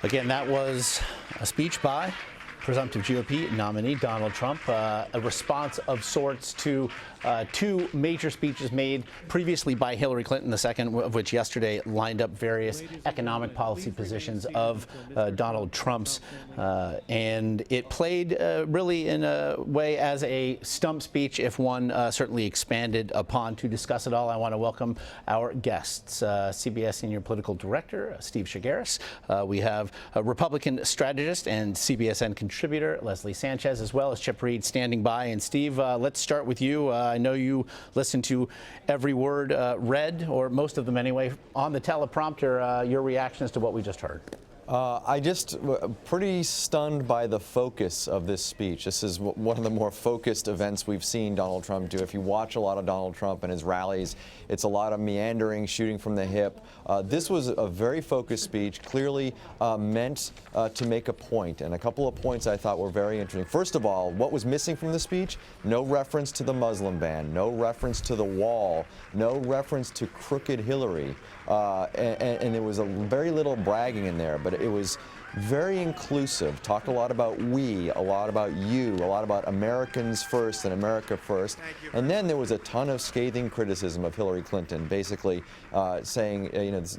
Again, that was a speech by presumptive GOP nominee Donald Trump, a response of sorts to two major speeches made previously by Hillary Clinton, the second of which yesterday lined up various economic policy positions of Donald Trump's. And it played really in a way as a stump speech, if one certainly expanded upon. To discuss it all, I want to welcome our guests. CBS Senior Political Director Steve Chaggaris. We have a Republican strategist and CBSN contributor Leslie Sanchez, as well as Chip Reid standing by. And Steve, let's start with you. I know you listened to every word read, or most of them anyway, on the teleprompter. Your reaction as to what we just heard? I just pretty stunned by the focus of this speech. This is one of the more focused events we've seen Donald Trump do. If you watch a lot of Donald Trump and his rallies, it's a lot of meandering, shooting from the hip. This was a very focused speech, clearly meant to make a point, and a couple of points I thought were very interesting. First of all, what was missing from the speech? No reference to the Muslim ban, no reference to the wall, no reference to crooked Hillary, and there was very little bragging in there, but it was very inclusive. Talked a lot about we, a lot about you, a lot about Americans first and America first. And then there was a ton of scathing criticism of Hillary Clinton, basically saying,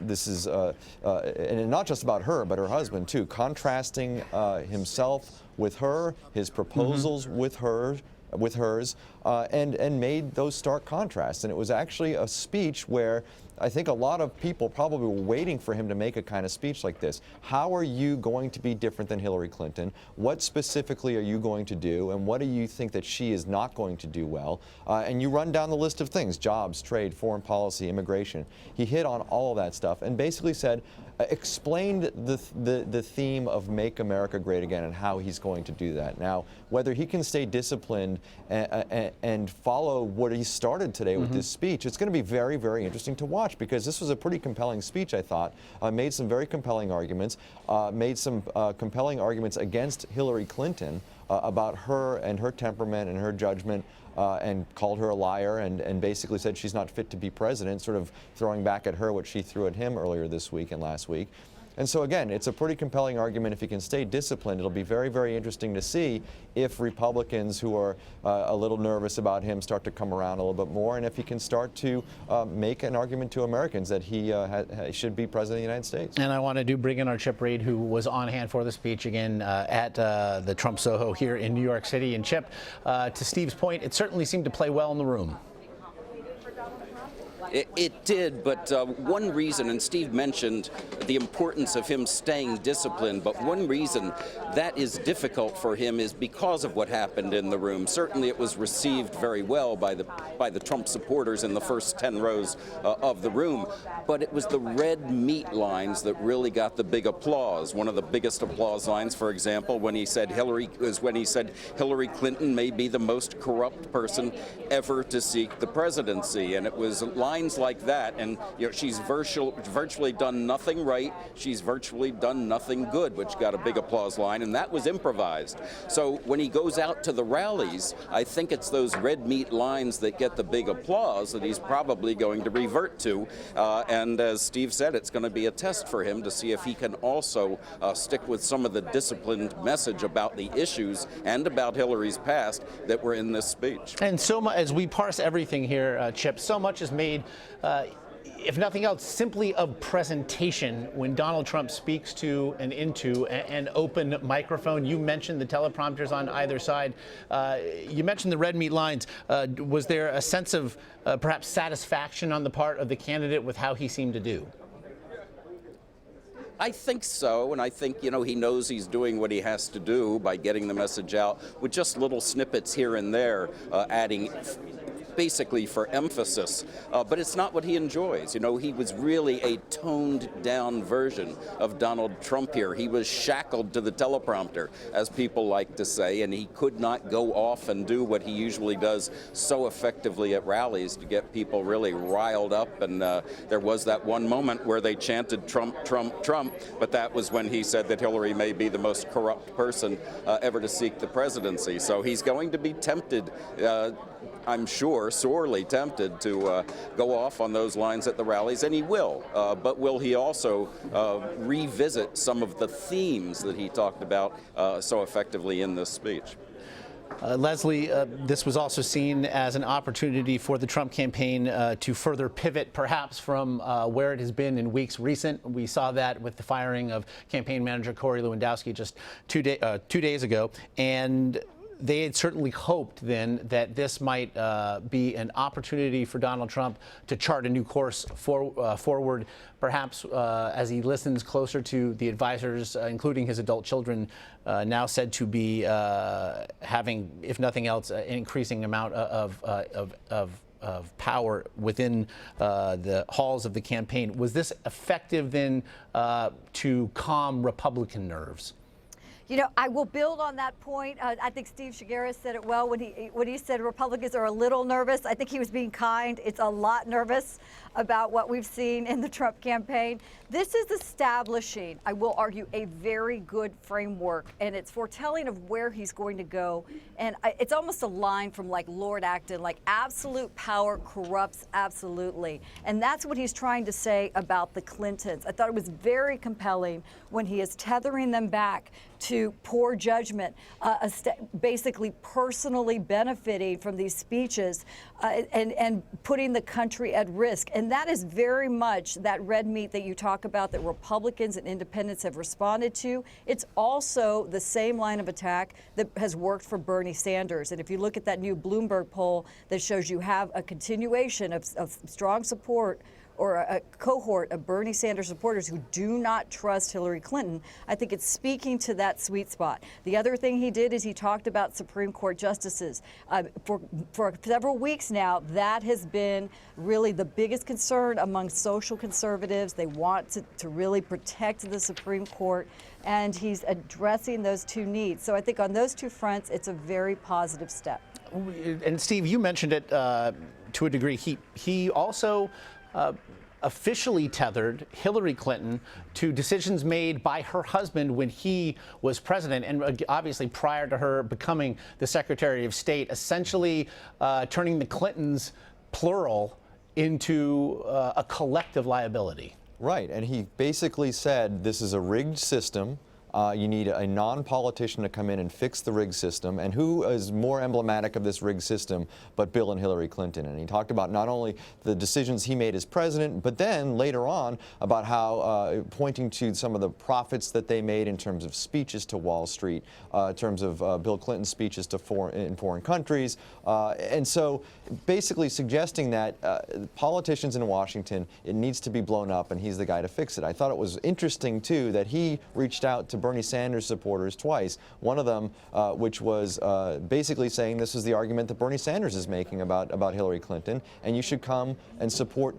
this is, and not just about her, but her husband too, contrasting himself with her, his proposals with hers, and made those stark contrasts. And it was actually a speech where I think a lot of people probably were waiting for him to make a kind of speech like this. How are you going to be different than Hillary Clinton? What specifically are you going to do? And what do you think that she is not going to do well? And you run down the list of things: jobs, trade, foreign policy, immigration. He hit on all of that stuff and basically said, explained the theme of Make America Great Again and how he's going to do that. Now, whether he can stay disciplined and follow what he started today with this speech, it's going to be very, very interesting to watch, because this was a pretty compelling speech, I thought. Made some very compelling arguments, made some compelling arguments against Hillary Clinton about her and her temperament and her judgment, and called her a liar and basically said she's not fit to be president, sort of throwing back at her what she threw at him earlier this week and last week. And so, again, it's a pretty compelling argument. If he can stay disciplined, it'll be very, very interesting to see if Republicans who are a little nervous about him start to come around a little bit more, and if he can start to make an argument to Americans that he should be president of the United States. And I want to bring in our Chip Reid, who was on hand for the speech again at the Trump Soho here in New York City. And Chip, to Steve's point, it certainly seemed to play well in the room. It did, but one reason, and Steve mentioned the importance of him staying disciplined, but one reason that is difficult for him is because of what happened in the room. Certainly it was received very well by the Trump supporters in the first 10 rows of the room, but it was the red meat lines that really got the big applause. One of the biggest applause lines, for example, when he said Hillary Clinton may be the most corrupt person ever to seek the presidency, and it was lines like that, and she's virtually done nothing right, she's virtually done nothing good, which got a big applause line, and that was improvised. So when he goes out to the rallies, I think it's those red meat lines that get the big applause that he's probably going to revert to, and as Steve said, it's going to be a test for him to see if he can also stick with some of the disciplined message about the issues and about Hillary's past that were in this speech. And so much, as we parse everything here, Chip, so much is made, if nothing else, simply of presentation when Donald Trump speaks to and into an open microphone. You mentioned the teleprompters on either side. You mentioned the red meat lines. Was there a sense of perhaps satisfaction on the part of the candidate with how he seemed to do? I think so, and I think, he knows he's doing what he has to do by getting the message out with just little snippets here and there, adding basically for emphasis, but it's not what he enjoys. He was really a toned down version of Donald Trump here. He was shackled to the teleprompter, as people like to say, and he could not go off and do what he usually does so effectively at rallies to get people really riled up. And there was that one moment where they chanted Trump, Trump, Trump, but that was when he said that Hillary may be the most corrupt person ever to seek the presidency. So he's going to be tempted, I'm sure, sure, sorely tempted to go off on those lines at the rallies, and he will. But will he also revisit some of the themes that he talked about so effectively in this speech? Leslie, this was also seen as an opportunity for the Trump campaign to further pivot perhaps from where it has been in weeks recent. We saw that with the firing of campaign manager Corey Lewandowski just 2 days ago. And they had certainly hoped then that this might be an opportunity for Donald Trump to chart a new course forward, perhaps as he listens closer to the advisors, including his adult children, now said to be having, if nothing else, an increasing amount of power within the halls of the campaign. Was this effective then to calm Republican nerves? You know, I will build on that point. I think Steve Chaggaris said it well when he said Republicans are a little nervous. I think he was being kind. It's a lot nervous about what we've seen in the Trump campaign. This is establishing, I will argue, a very good framework, and it's foretelling of where he's going to go. And it's almost a line from like Lord Acton, like absolute power corrupts absolutely. And that's what he's trying to say about the Clintons. I thought it was very compelling when he is tethering them back to poor judgment, basically personally benefiting from these speeches and putting the country at risk. And that is very much that red meat that you talk about that Republicans and independents have responded to. It's also the same line of attack that has worked for Bernie Sanders. And if you look at that new Bloomberg poll that shows you have a continuation of strong support or a cohort of Bernie Sanders supporters who do not trust Hillary Clinton, I think it's speaking to that sweet spot. The other thing he did is he talked about Supreme Court justices. For several weeks now, that has been really the biggest concern among social conservatives. They want to really protect the Supreme Court, and he's addressing those two needs. So I think on those two fronts, it's a very positive step. And Steve, you mentioned it to a degree. He also officially tethered Hillary Clinton to decisions made by her husband when he was president, and obviously prior to her becoming the Secretary of State, essentially turning the Clintons, plural, into a collective liability. Right, and he basically said this is a rigged system. You need a non-politician to come in and fix the rigged system. And who is more emblematic of this rigged system but Bill and Hillary Clinton? And he talked about not only the decisions he made as president, but then later on about how pointing to some of the profits that they made in terms of speeches to Wall Street, in terms of Bill Clinton's speeches to foreign countries. And so basically suggesting that politicians in Washington, it needs to be blown up and he's the guy to fix it. I thought it was interesting, too, that he reached out to Bernie Sanders supporters twice. One of them, which was basically saying this is the argument that Bernie Sanders is making about Hillary Clinton, and you should come and support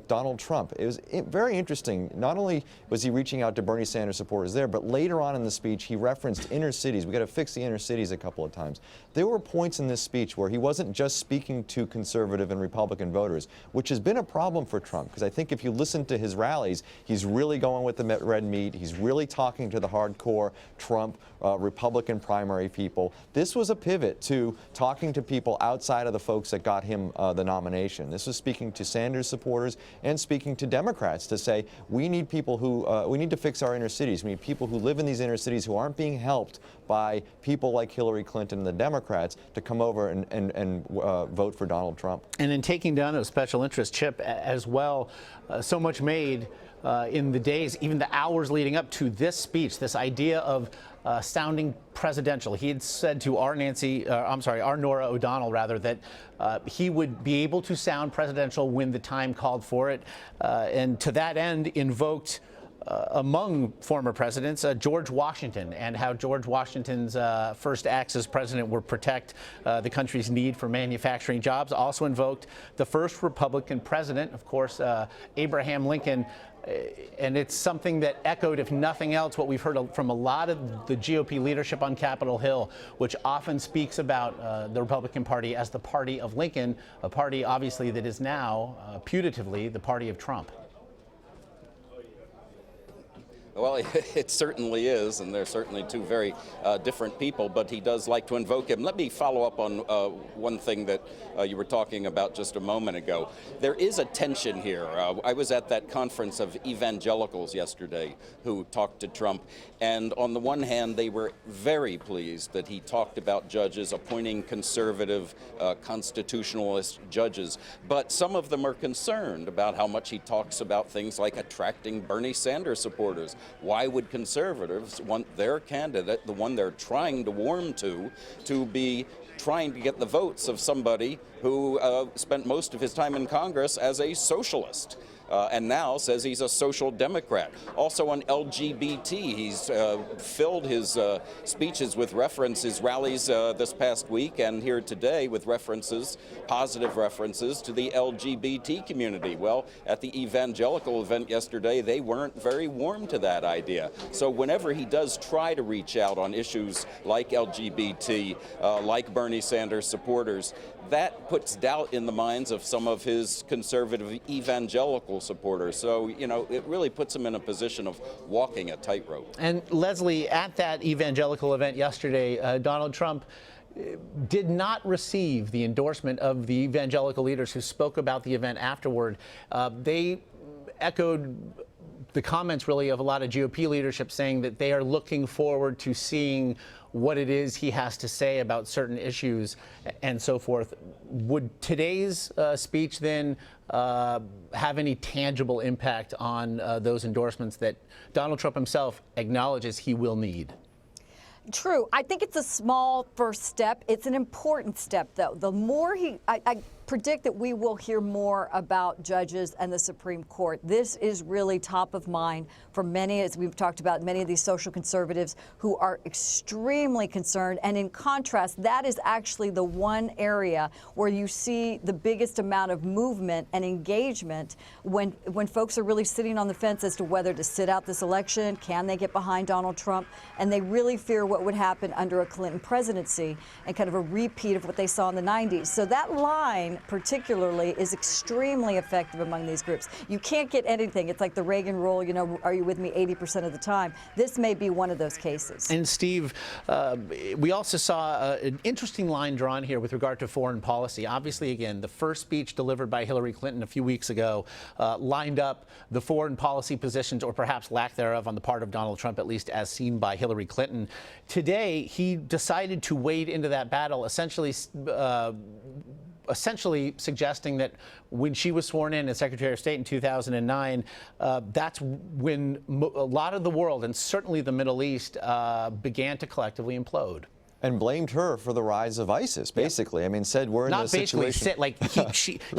Donald Trump. It was very interesting. Not only was he reaching out to Bernie Sanders supporters there, but later on in the speech, he referenced inner cities. We got to fix the inner cities a couple of times. There were points in this speech where he wasn't just speaking to conservative and Republican voters, which has been a problem for Trump, because I think if you listen to his rallies, he's really going with the red meat. He's really talking to the hardcore Trump Republican primary people. This was a pivot to talking to people outside of the folks that got him the nomination. This was speaking to Sanders supporters and speaking to Democrats to say we need people who we need to fix our inner cities. We need people who live in these inner cities who aren't being helped by people like Hillary Clinton and the Democrats to come over and vote for Donald Trump. And in taking down a special interest, Chip, as well, so much made in the days, even the hours leading up to this speech, this idea of sounding presidential. He had said to our Nora O'Donnell, rather, that he would be able to sound presidential when the time called for it, and to that end invoked among former presidents, George Washington, and how George Washington's first acts as president were protect the country's need for manufacturing jobs. Also invoked the first Republican president, of course, Abraham Lincoln. And it's something that echoed, if nothing else, what we've heard from a lot of the GOP leadership on Capitol Hill, which often speaks about the Republican Party as the party of Lincoln, a party, obviously, that is now putatively the party of Trump. Well, it certainly is, and they're certainly two very different people, but he does like to invoke him. Let me follow up on one thing that you were talking about just a moment ago. There is a tension here. I was at that conference of evangelicals yesterday who talked to Trump, and on the one hand, they were very pleased that he talked about judges appointing conservative constitutionalist judges, but some of them are concerned about how much he talks about things like attracting Bernie Sanders supporters. Why would conservatives want their candidate, the one they're trying to warm to be trying to get the votes of somebody who spent most of his time in Congress as a socialist? And now says he's a social democrat. Also on LGBT, he's filled his speeches with references, rallies this past week and here today with references, positive references to the LGBT community. Well, at the evangelical event yesterday, they weren't very warm to that idea. So whenever he does try to reach out on issues like LGBT, like Bernie Sanders supporters, that puts doubt in the minds of some of his conservative evangelical supporters. So, you know, it really puts him in a position of walking a tightrope. And Leslie, at that evangelical event yesterday, Donald Trump did not receive the endorsement of the evangelical leaders who spoke about the event afterward. They echoed the comments really of a lot of GOP leadership saying that they are looking forward to seeing what it is he has to say about certain issues and so forth. Would today's speech then have any tangible impact on those endorsements that Donald Trump himself acknowledges he will need? True. I think it's a small first step. It's an important step, though. The more I predict that we will hear more about judges and the Supreme Court. This is really top of mind for many, as we've talked about, many of these social conservatives who are extremely concerned. And in contrast, that is actually the one area where you see the biggest amount of movement and engagement when folks are really sitting on the fence as to whether to sit out this election, can they get behind Donald Trump, and they really fear what would happen under a Clinton presidency and kind of a repeat of what they saw in the 90s. So that line particularly is extremely effective among these groups. You can't get anything. It's like the Reagan rule, you know, are you with me 80% of the time? This may be one of those cases. And Steve, we also saw an interesting line drawn here with regard to foreign policy. Obviously, again, the first speech delivered by Hillary Clinton a few weeks ago lined up the foreign policy positions, or perhaps lack thereof, on the part of Donald Trump, at least as seen by Hillary Clinton. Today, he decided to wade into that battle, essentially suggesting that when she was sworn in as Secretary of State in 2009, that's when a lot of the world, and certainly the Middle East, began to collectively implode. And blamed her for the rise of ISIS, basically. Yep. I mean, said we're in this situation.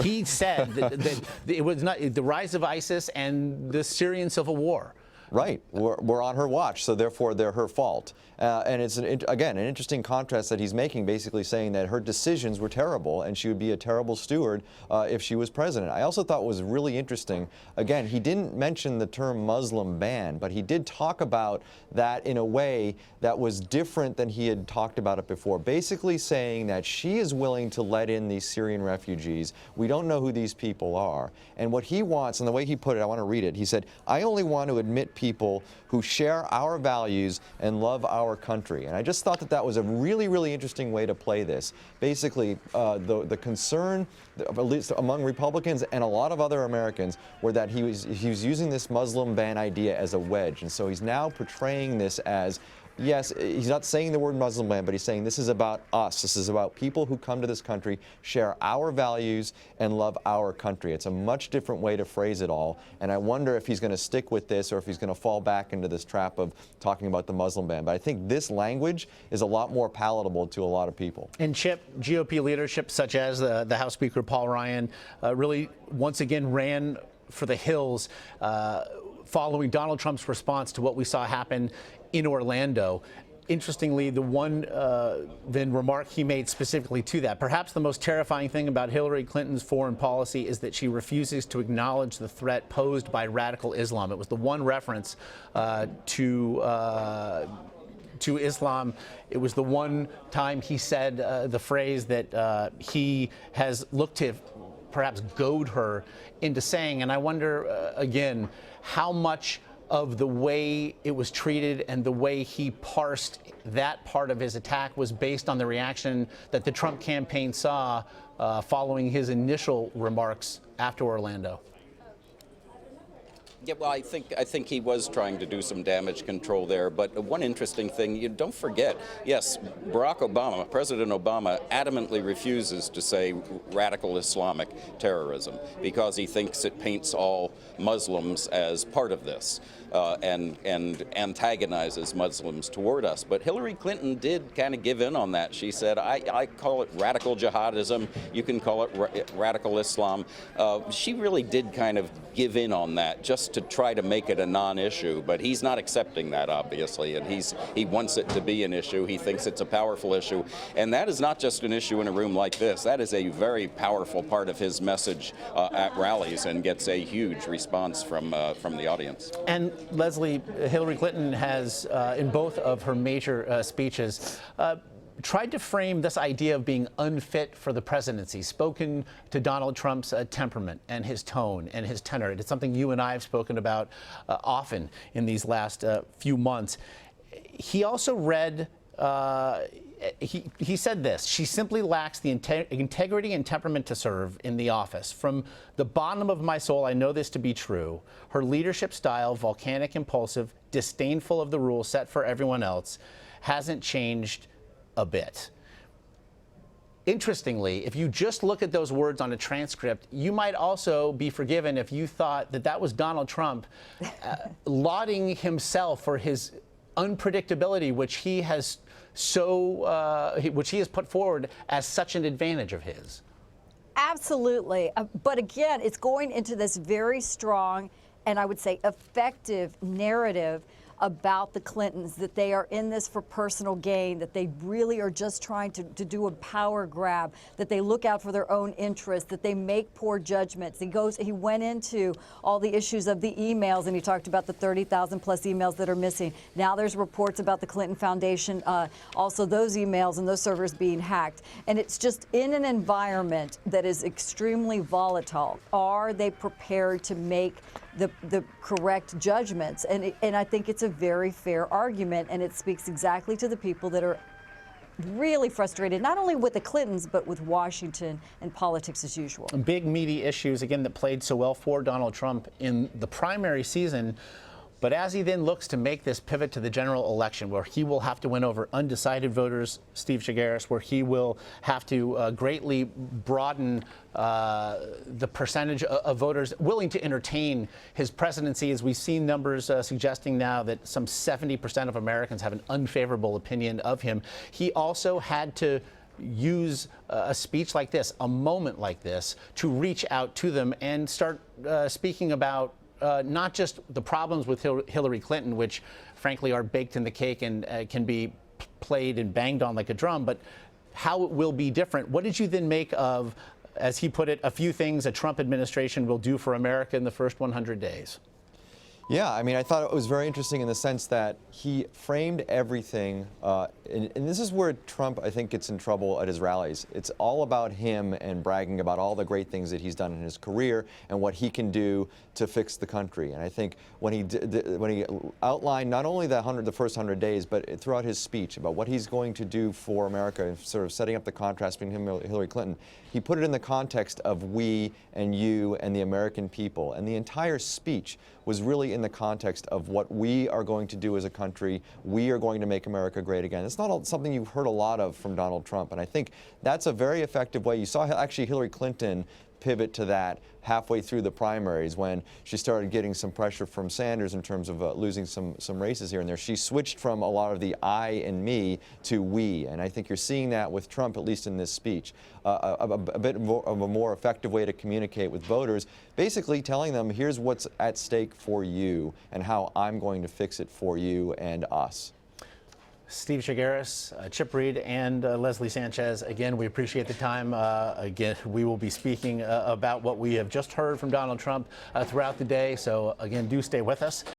He said that it was not the rise of ISIS and the Syrian civil war. Right. We're on her watch, so therefore they're her fault. And it's, again, an interesting contrast that he's making, basically saying that her decisions were terrible and she would be a terrible steward if she was president. I also thought was really interesting, again, he didn't mention the term Muslim ban, but he did talk about that in a way that was different than he had talked about it before, basically saying that she is willing to let in these Syrian refugees. We don't know who these people are. And what he wants, and the way he put it, I want to read it, he said, "I only want to admit people who share our values and love our country." And I just thought that that was a really, really interesting way to play this. Basically, the concern, at least among Republicans and a lot of other Americans, were that he was using this Muslim ban idea as a wedge. And so he's now portraying this as, yes, he's not saying the word Muslim ban, but he's saying this is about us. This is about people who come to this country, share our values, and love our country. It's a much different way to phrase it all. And I wonder if he's going to stick with this or if he's going to fall back into this trap of talking about the Muslim ban. But I think this language is a lot more palatable to a lot of people. And Chip, GOP leadership such as the House Speaker Paul Ryan really once again ran for the hills following Donald Trump's response to what we saw happen in Orlando. Interestingly, the one then remark he made specifically to that, perhaps the most terrifying thing about Hillary Clinton's foreign policy is that she refuses to acknowledge the threat posed by radical Islam. It was the one reference to Islam. It was the one time he said the phrase that he has looked to perhaps goad her into saying. And I wonder, again, how much of the way it was treated and the way he parsed that part of his attack was based on the reaction that the Trump campaign saw following his initial remarks after Orlando? Yeah, well, I think he was trying to do some damage control there. But one interesting thing, you don't forget, yes, President Obama adamantly refuses to say radical Islamic terrorism because he thinks it paints all Muslims as part of this and antagonizes Muslims toward us. But Hillary Clinton did kind of give in on that. She said, I call it radical jihadism. You can call it radical Islam. She really did kind of give in on that just to try to make it a non-issue, but he's not accepting that, obviously, and he wants it to be an issue. He thinks it's a powerful issue, and that is not just an issue in a room like this. That is a very powerful part of his message at rallies and gets a huge response from the audience. And Leslie, Hillary Clinton has, in both of her major speeches, tried to frame this idea of being unfit for the presidency, spoken to Donald Trump's temperament and his tone and his tenor. It's something you and I have spoken about often in these last few months. He also read, he said this: she simply lacks the integrity and temperament to serve in the office. From the bottom of my soul, I know this to be true. Her leadership style, volcanic, impulsive, disdainful of the rules set for everyone else, hasn't changed a bit. Interestingly, if you just look at those words on a transcript, you might also be forgiven if you thought that that was Donald Trump lauding himself for his unpredictability, which he has put forward as such an advantage of his. Absolutely. But again, it's going into this very strong and I would say effective narrative about the Clintons, that they are in this for personal gain, that they really are just trying to do a power grab, that they look out for their own interests, that they make poor judgments. He went into all the issues of the emails, and he talked about the 30,000 plus emails that are missing. Now there's reports about the Clinton Foundation, also those emails and those servers being hacked. And it's just in an environment that is extremely volatile. Are they prepared to make the correct judgments? And I think it's a very fair argument, and it speaks exactly to the people that are really frustrated, not only with the Clintons, but with Washington and politics as usual. Big, meaty issues, again, that played so well for Donald Trump in the primary season. But as he then looks to make this pivot to the general election, where he will have to win over undecided voters, Steve Chaggaris, where he will have to greatly broaden the percentage of voters willing to entertain his presidency, as we've seen numbers suggesting now that some 70% of Americans have an unfavorable opinion of him. He also had to use a speech like this, a moment like this, to reach out to them and start speaking about not just the problems with Hillary Clinton, which frankly are baked in the cake and can be played and banged on like a drum, but how it will be different. What did you then make of, as he put it, a few things a Trump administration will do for America in the first 100 days? Yeah, I mean, I thought it was very interesting in the sense that he framed everything, and this is where Trump, I think, gets in trouble at his rallies. It's all about him and bragging about all the great things that he's done in his career and what he can do to fix the country. And I think when he outlined not only the first 100 days, but throughout his speech about what he's going to do for America, sort of setting up the contrast between him and Hillary Clinton, he put it in the context of we and you and the American people. And the entire speech was really in the context of what we are going to do as a country. We are going to make America great again. It's not something you've heard a lot of from Donald Trump, and I think that's a very effective way. You saw actually Hillary Clinton pivot to that halfway through the primaries when she started getting some pressure from Sanders in terms of losing some races here and there. She switched from a lot of the I and me to we, and I think you're seeing that with Trump, at least in this speech. A bit more of a more effective way to communicate with voters, basically telling them, here's what's at stake for you and how I'm going to fix it for you and us. Steve Chaggaris, Chip Reid, and Leslie Sanchez, again, we appreciate the time. Again, we will be speaking about what we have just heard from Donald Trump throughout the day. So, again, do stay with us.